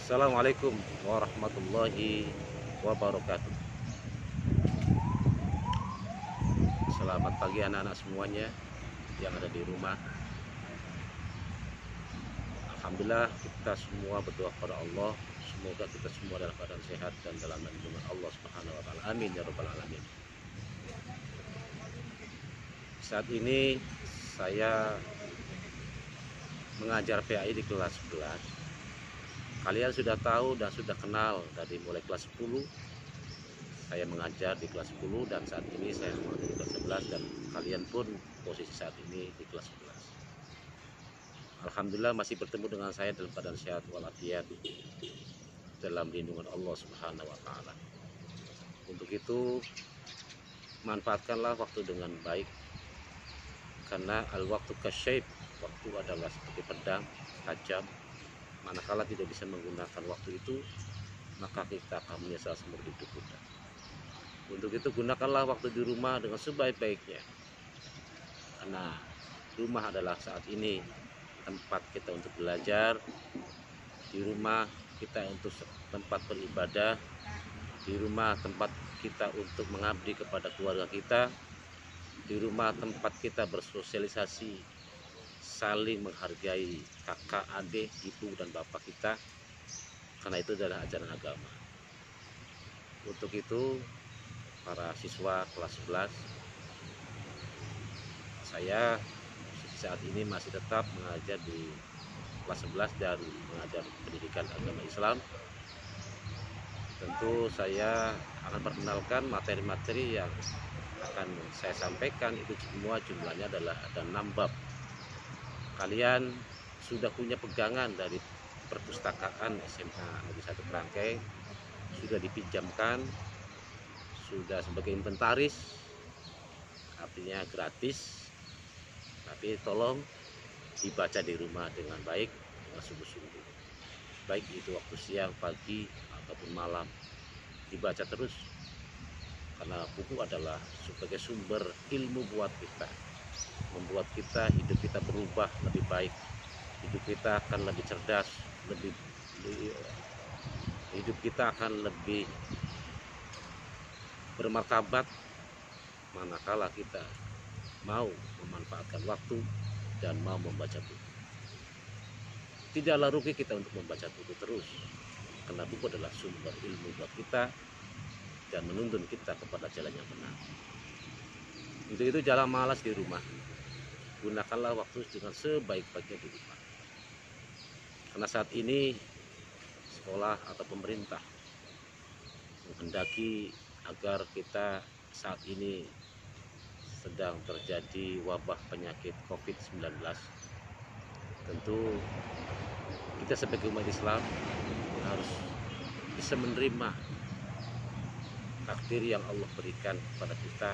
Assalamualaikum warahmatullahi wabarakatuh. Selamat pagi anak-anak semuanya yang ada di rumah. Alhamdulillah kita semua berdoa kepada Allah, semoga kita semua dalam keadaan sehat dan dalam lindungan Allah Subhanahu wa taala. Amin ya rabbal alamin. Saat ini saya mengajar PAI di kelas 11. Kalian sudah tahu dan sudah kenal dari mulai kelas 10. Saya mengajar di kelas 10 dan saat ini saya mengajar di kelas 11 dan kalian pun posisi saat ini di kelas 11. Alhamdulillah masih bertemu dengan saya dalam keadaan sehat walafiat dalam lindungan Allah Subhanahu wa taala. Untuk itu manfaatkanlah waktu dengan baik, karena al-waktu kasyaib, waktu adalah seperti pedang tajam. Manakala tidak bisa menggunakan waktu itu, maka kita akan menyesal seumur hidup kita. Untuk itu gunakanlah waktu di rumah dengan sebaik-baiknya, karena rumah adalah saat ini tempat kita untuk belajar. Di rumah kita untuk tempat beribadah, di rumah tempat kita untuk mengabdi kepada keluarga kita, di rumah tempat kita bersosialisasi, saling menghargai kakak, adik, ibu dan bapak kita, karena itu adalah ajaran agama. Untuk itu para siswa kelas 11, saya saat ini masih tetap mengajar di kelas 11 dan mengajar pendidikan agama Islam. Tentu saya akan perkenalkan materi-materi yang akan saya sampaikan. Itu semua jumlahnya adalah ada 6 bab. Kalian sudah punya pegangan dari perpustakaan SMA Negeri 1 Kerangkeng, sudah dipinjamkan, sudah sebagai inventaris, artinya gratis, tapi tolong dibaca di rumah dengan baik, dengan sungguh-sungguh, baik itu waktu siang, pagi ataupun malam, dibaca terus, karena buku adalah sebagai sumber ilmu buat kita, membuat kita, hidup kita berubah lebih baik, hidup kita akan lebih cerdas, hidup kita akan lebih bermartabat manakala kita mau memanfaatkan waktu dan mau membaca buku. Tidaklah rugi kita untuk membaca buku terus, karena buku adalah sumber ilmu buat kita dan menuntun kita kepada jalan yang benar. Untuk itu jangan malas di rumah, gunakanlah waktu dengan sebaik-baiknya di rumah, karena saat ini sekolah atau pemerintah menghendaki agar kita saat ini sedang terjadi wabah penyakit COVID-19. Tentu kita sebagai umat Islam harus bisa menerima takdir yang Allah berikan kepada kita,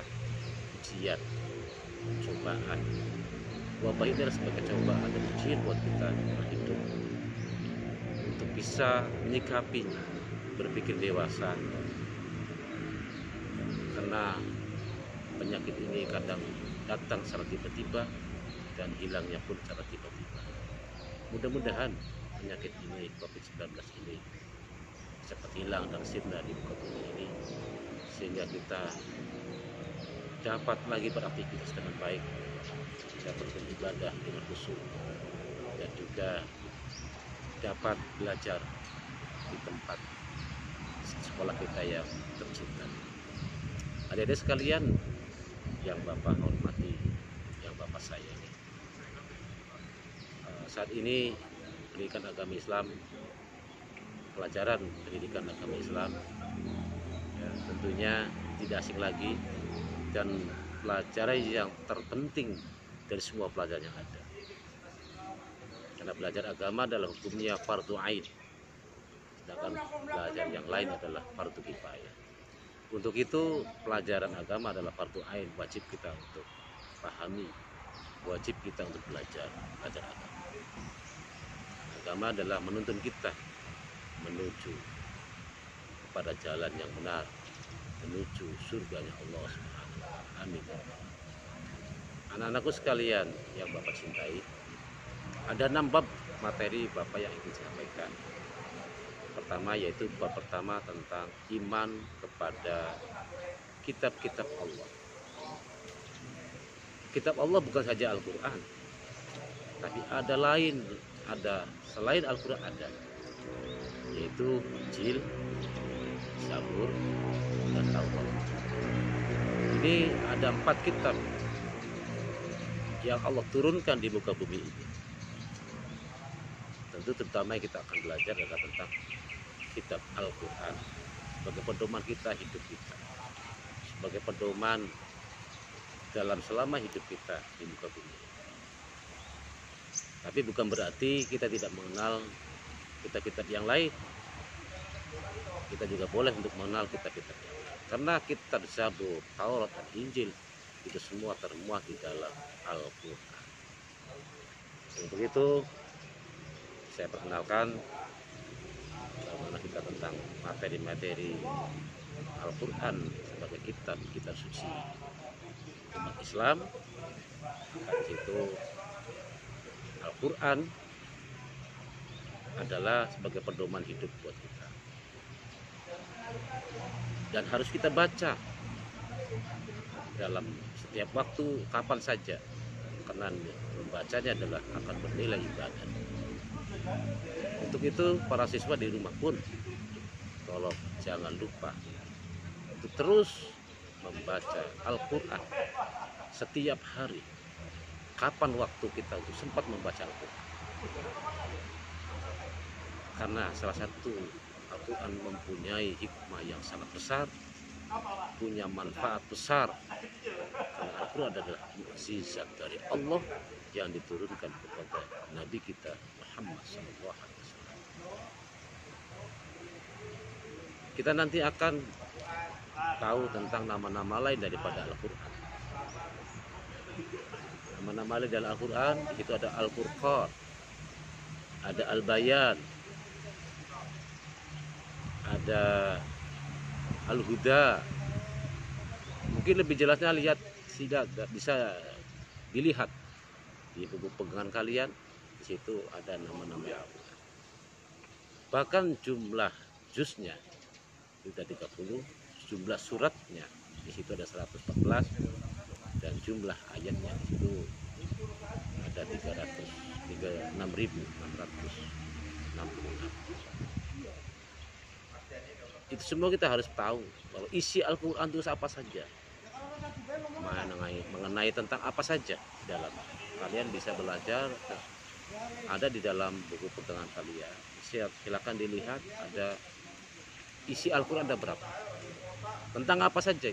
ujian, cobaan. Wabah ini adalah sebagai cobaan dan ujian buat kita hidup, untuk bisa menyikapinya, berpikir dewasa, karena penyakit ini kadang datang secara tiba-tiba dan hilangnya pun secara tiba-tiba. Mudah-mudahan penyakit ini, COVID-19 ini, cepat hilang dan sirna di muka bumi ini, sehingga kita dapat lagi beraktivitas dengan baik, dapat beribadah dengan khusyuk, dan juga dapat belajar di tempat sekolah kita yang tercinta. Adik-adik sekalian yang Bapak hormati, yang Bapak sayangi, saat ini pendidikan agama Islam, pelajaran pendidikan agama Islam, ya, tentunya tidak asing lagi dan pelajaran yang terpenting dari semua pelajaran yang ada, karena belajar agama adalah hukumnya fardu ain, sedangkan belajar yang lain adalah fardu kifayah. Untuk itu pelajaran agama adalah fardu ain, wajib kita untuk pahami, wajib kita untuk belajar agama. Agama adalah menuntun kita menuju kepada jalan yang benar, menuju surganya Allah Subhanahu wa taala. Amin. Anak-anakku sekalian yang Bapak cintai, ada 6 bab materi Bapak yang ingin sampaikan. pertama, yaitu bab pertama tentang iman kepada kitab-kitab Allah. Kitab Allah bukan saja Al-Quran, tapi ada selain Al-Quran ada, yaitu Injil, Zabur, dan Taurat. Ini ada 4 kitab yang Allah turunkan di muka bumi ini. Tentu terutama yang kita akan belajar adalah tentang kitab Al-Quran sebagai pedoman kita, hidup kita, sebagai pedoman dalam selama hidup kita di muka bumi. Tapi bukan berarti kita tidak mengenal kitab-kitab yang lain. Kita juga boleh untuk mengenal kitab-kitab yang lain, karena kitab Zabur, Taurat, dan Injil itu semua termuat di dalam Al-Quran. Untuk itu saya perkenalkan bagaimana kita tentang materi-materi Al-Quran sebagai kitab suci umat Islam. Maka di situ Al-Quran adalah sebagai pedoman hidup buat kita, dan harus kita baca dalam setiap waktu, kapan saja, karena membacanya adalah akan bernilai ibadah. Untuk itu para siswa di rumah pun tolong jangan lupa untuk terus membaca Al-Quran setiap hari. Kapan waktu kita untuk sempat membaca Al-Quran? Karena salah satu Al-Quran mempunyai hikmah yang sangat besar, punya manfaat besar. Karena Al-Quran adalah mukjizat dari Allah yang diturunkan kepada Nabi kita Muhammad SAW. Kita nanti akan tahu tentang nama-nama lain daripada Al-Quran. Nama-nama lain dalam Al-Quran itu ada Al-Furqan, ada Al-Bayan, ada Al-Huda. Mungkin lebih jelasnya tidak bisa dilihat di buku pegangan kalian. Di situ ada nama-nama Al-Quran. Bahkan jumlah juznya sudah 30, jumlah suratnya di situ ada 114, dan jumlah ayatnya itu ada 6.666. Itu semua kita harus tahu bahwa isi Al-Quran itu apa saja, mengenai tentang apa saja dalam. Kalian bisa belajar, ada di dalam buku pegangan kalian. Silakan dilihat, ada isi Al-Quran ada berapa, tentang apa saja.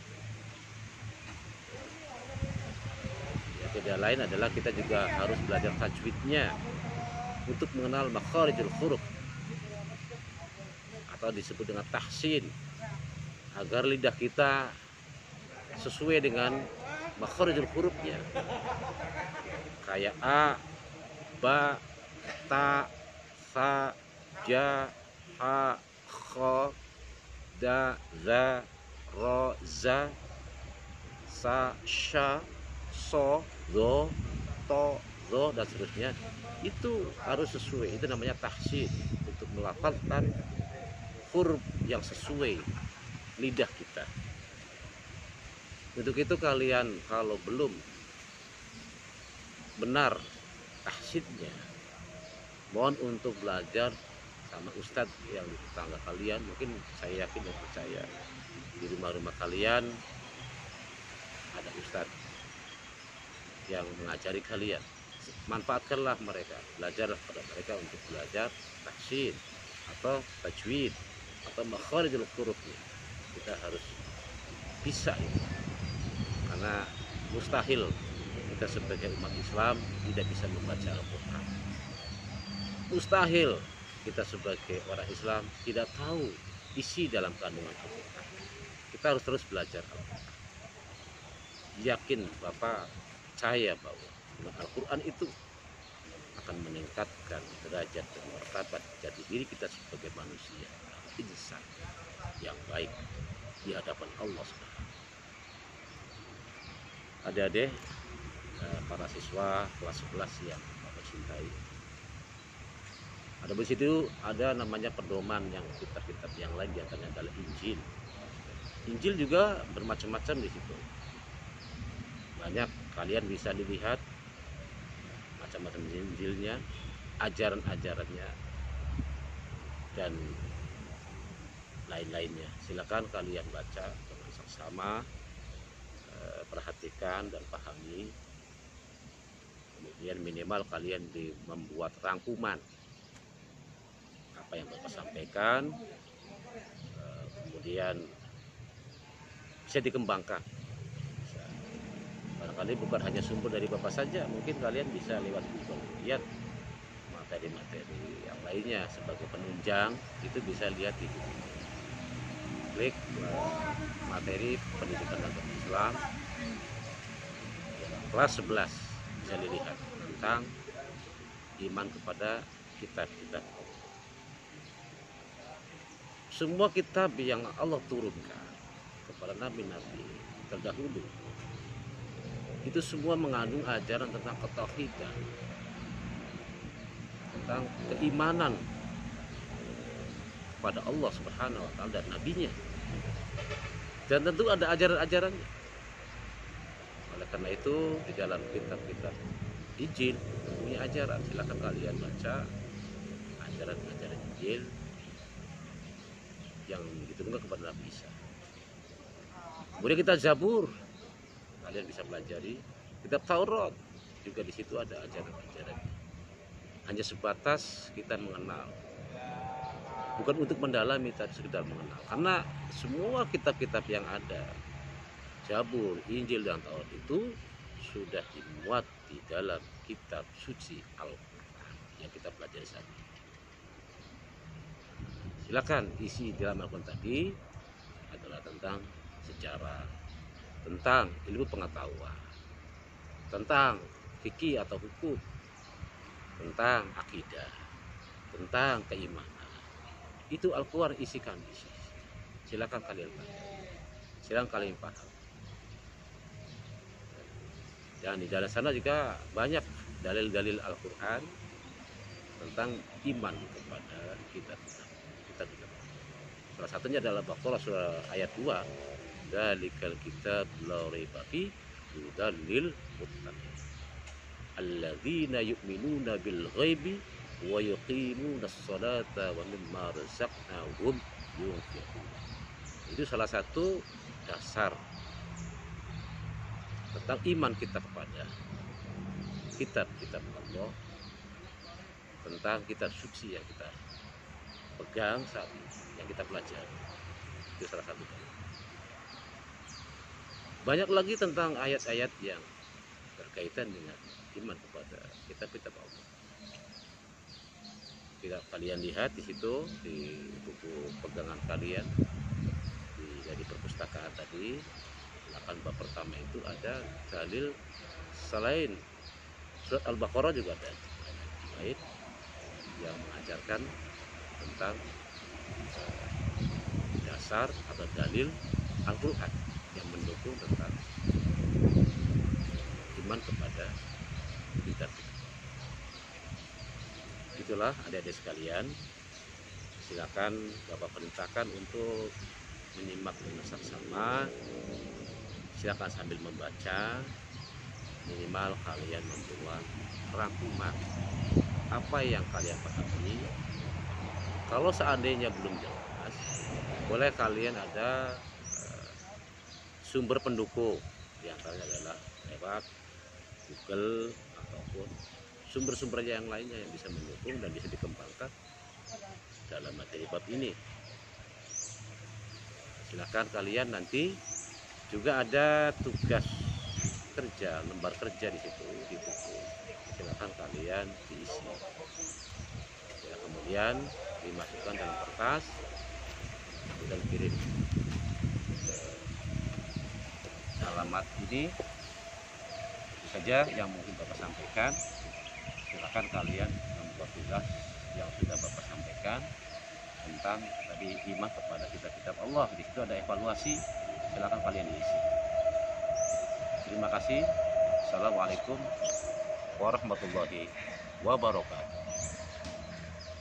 Ya, tidak lain adalah kita juga harus belajar tajwidnya untuk mengenal makharijul huruf, atau disebut dengan tahsin, agar lidah kita sesuai dengan makharijul hurufnya, kayak a, ba, ta, sa, ja, ha, kha, da, za, ro, za, sa, sha, so, do, to, zo, dan seterusnya. Itu harus sesuai. Itu namanya tahsin, untuk melafalkan huruf yang sesuai lidah kita. Untuk itu kalian kalau belum benar tahsinnya, mohon untuk belajar sama ustadz yang di tetangga kalian. Mungkin saya yakin dan percaya di rumah-rumah kalian ada ustadz yang mengajari kalian. Manfaatkanlah mereka, belajarlah pada mereka untuk belajar tahsin atau tajwid atau makharijul hurufnya. Kita harus bisa itu, karena mustahil kita sebagai umat Islam tidak bisa membaca Al-Quran. Mustahil kita sebagai orang Islam tidak tahu isi dalam kandungan Al-Quran. Kita harus terus belajar Al-Quran. Yakin Bapak, percaya bahwa dengan Al-Quran itu akan meningkatkan derajat dan martabat jati diri kita sebagai manusia, insan yang baik di hadapan Allah SWT. Adik-adik, para siswa kelas 11 yang Bapak cintai, Ada di situ ada namanya pedoman yang kitab-kitab yang lain, diantaranya adalah Injil. Injil juga bermacam-macam di situ. Banyak, kalian bisa dilihat macam-macam Injilnya, ajaran-ajarannya, dan lain-lainnya. Silakan kalian baca dengan seksama, perhatikan dan pahami. Kemudian minimal kalian membuat rangkuman apa yang Bapak sampaikan, kemudian bisa dikembangkan. Barangkali bukan hanya sumber dari Bapak saja, mungkin kalian bisa lewat Google lihat materi-materi yang lainnya sebagai penunjang, itu bisa lihat di Google. Klik materi pendidikan agama Islam kelas 11, bisa dilihat tentang iman kepada kitab-kitab. Semua kitab yang Allah turunkan kepada nabi-nabi terdahulu itu semua mengandung ajaran tentang ketauhidan, tentang keimanan kepada Allah Subhanahu wa taala dan nabinya. Dan tentu ada ajaran-ajarannya. Oleh karena itu di dalam kitab-kitab Injil punya ajaran. Silakan kalian baca ajaran-ajaran Injil yang diturunkan kepada Nabi Isa. Kemudian kita Zabur, kalian bisa pelajari. Kitab Taurat juga di situ ada ajaran-ajaran. Hanya sebatas kita mengenal, bukan untuk mendalami, tapi sekedar mengenal. Karena semua kitab-kitab yang ada, Zabur, Injil, dan Taurat itu sudah dimuat di dalam kitab suci Al-Quran yang kita pelajari saat ini. Silakan isi dalam Al-Quran tadi adalah tentang sejarah, tentang ilmu pengetahuan, tentang fikih atau hukum, tentang akidah, tentang keimanan. Itu Al-Quran isikan di sini. Silakan kalian baca, silakan kalian paham. Dan di dalam sana juga banyak dalil-dalil Al-Quran tentang iman kepada kitab-kitab. Salah satunya adalah Baqarah surah ayat 2. Dzalikal kitab la raiba fihi hudan lil muttaqin alladzina yu'minuna bil ghaibi wa yuqimunas salata wa mimma razaqnahum yunfiqun. Itu salah satu dasar tentang iman kita kepada kitab-kitab Allah, tentang kitab suci yang kita pegang saat ini, yang kita pelajari. Itu salah satu. Banyak lagi tentang ayat-ayat yang berkaitan dengan iman kepada kitab-kitab Allah. Tidak kalian lihat di situ di buku pegangan kalian dari perpustakaan tadi, akan bab pertama itu ada dalil selain surat Al-Baqarah, juga ada ayat yang mengajarkan tentang dasar atau dalil Al-Quran yang mendukung tentang iman kepada kitab. Itulah adik-adik sekalian, silakan Bapak perintahkan untuk menyimak dengan saksama. Silakan sambil membaca, minimal kalian membuat rangkuman apa yang kalian pahami. Kalau seandainya belum jelas, boleh kalian ada sumber pendukung, diantaranya adalah lewat Google ataupun sumber-sumber yang lainnya yang bisa mendukung dan bisa dikembangkan dalam materi bab ini. Silakan kalian, nanti juga ada tugas kerja, lembar kerja di situ di buku. Silakan kalian diisi. Ya, kemudian dimasukkan dalam kertas dan kirim ke alamat ini. Itu saja yang mungkin Bapak sampaikan. Silakan kalian membuat tugas yang sudah Bapak sampaikan tentang tadi iman kepada kitab-kitab Allah. Di situ ada evaluasi, silakan kalian isi. Terima kasih. Assalamualaikum warahmatullahi wabarakatuh.